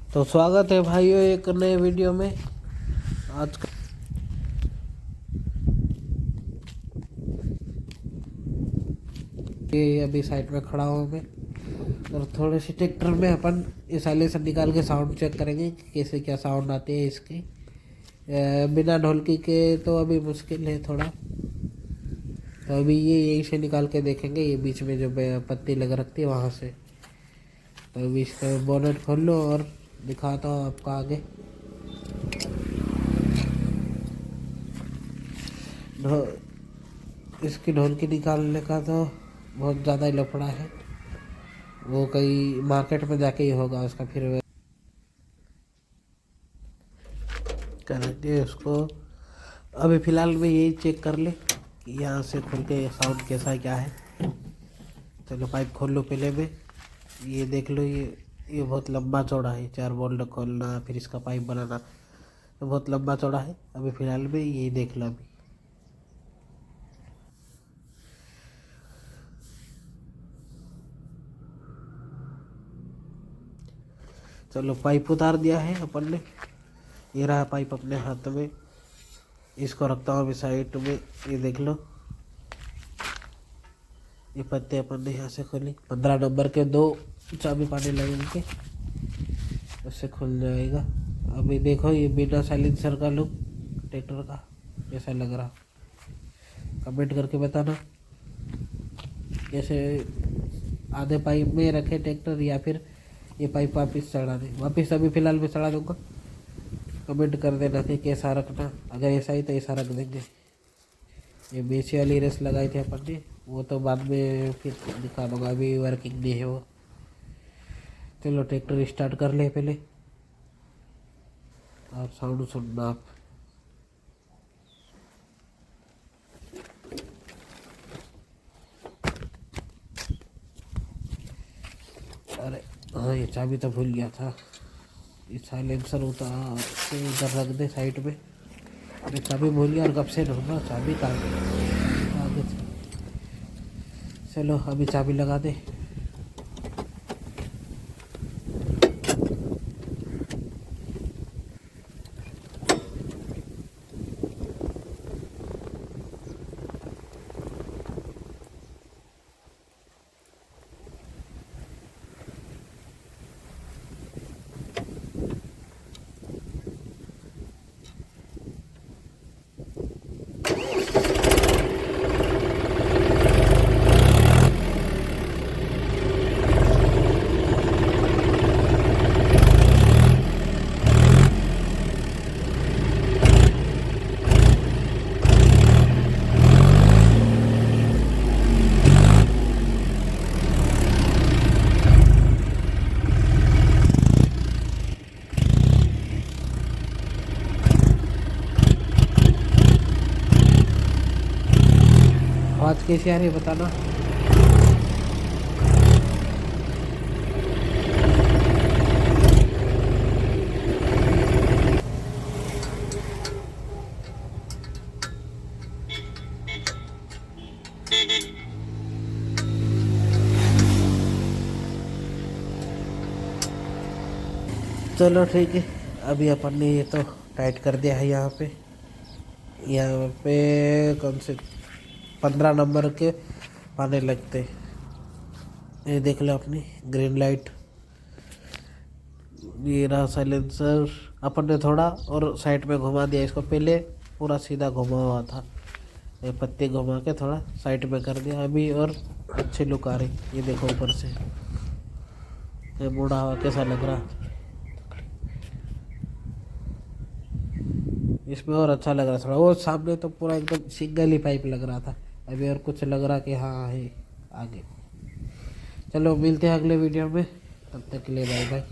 तो स्वागत है भाइयों एक नए वीडियो में। आज का ये अभी साइड में खड़ा हूँ मैं, और थोड़े से ट्रैक्टर में अपन इस साइलेंसर निकाल के साउंड चेक करेंगे कि कैसे क्या साउंड आते हैं इसके। बिना ढोलकी के तो अभी मुश्किल है थोड़ा, तो अभी ये यहीं से निकाल के देखेंगे। ये बीच में जो पत्ती लग रखती है वहाँ से। तो अभी इसका बोनट खोल लो और दिखाता हूँ आपको आगे। इसकी ढोलकी निकालने का तो बहुत ज़्यादा ही लफड़ा है, वो कहीं मार्केट में जाके ही होगा उसका। फिर करेंगे उसको। अभी फ़िलहाल में यही चेक कर ले कि यहाँ से खोल के साउंड कैसा है क्या है। चलो पाइप खोल लो पहले में। ये देख लो, ये बहुत लंबा चौड़ा है। 4 बोल्ट खोलना फिर इसका पाइप बनाना तो बहुत लंबा चौड़ा है। अभी फ़िलहाल में यही देख लो। अभी चलो पाइप उतार दिया है अपन ने। ये रहा पाइप अपने हाथ में। इसको रखता हूँ अभी साइड में। ये देख लो, ये पत्ते अपन ने यहाँ से खोली। 15 नंबर के 2 चाबी पाने लगेंगे, उससे खुल जाएगा। अभी देखो ये बिना साइलेंसर का लुक ट्रैक्टर का कैसा लग रहा, कमेंट करके बताना। कैसे आधे पाइप में रखे ट्रैक्टर या फिर ये पाइप वापस चढ़ा दे। वापस अभी फ़िलहाल में चढ़ा दूँगा। कमेंट कर देना कि कैसा रखना। अगर ऐसा ही तो ऐसा रख देंगे। ये बीच वाली रेस लगाई थी अपन ने, वो तो बाद में फिर दिखा दूँगा, अभी वर्किंग नहीं है वो। चलो ट्रैक्टर स्टार्ट कर ले पहले और साउंड सुनना आप। अरे हाँ, ये चाबी तो भूल गया था। ये साइलेंसर उतार के इधर रख दे साइड में। अरे चाबी भूल गया और कब से ढूंढना चाबी का आगे। चलो अभी चाबी लगा दे। आवाज़ कैसी आ रही है बताना। चलो ठीक है, अभी अपन ने ये तो टाइट कर दिया है। यहाँ पे कम से 15 नंबर के पाने लगते। ये देख लो अपनी ग्रीन लाइट। ये रहा साइलेंसर। अपन ने थोड़ा और साइड में घुमा दिया इसको। पहले पूरा सीधा घुमा हुआ था, ये पत्ती घुमा के थोड़ा साइड में कर दिया अभी, और अच्छी लुक आ रही। ये देखो ऊपर से ये मुड़ा हुआ कैसा लग रहा। इसमें और अच्छा लग रहा थोड़ा। वो सामने तो पूरा एकदम सिंगल ही पाइप लग रहा था, अभी और कुछ लग रहा कि हाँ है आगे। चलो मिलते हैं अगले वीडियो में, तब तक के लिए बाय बाय।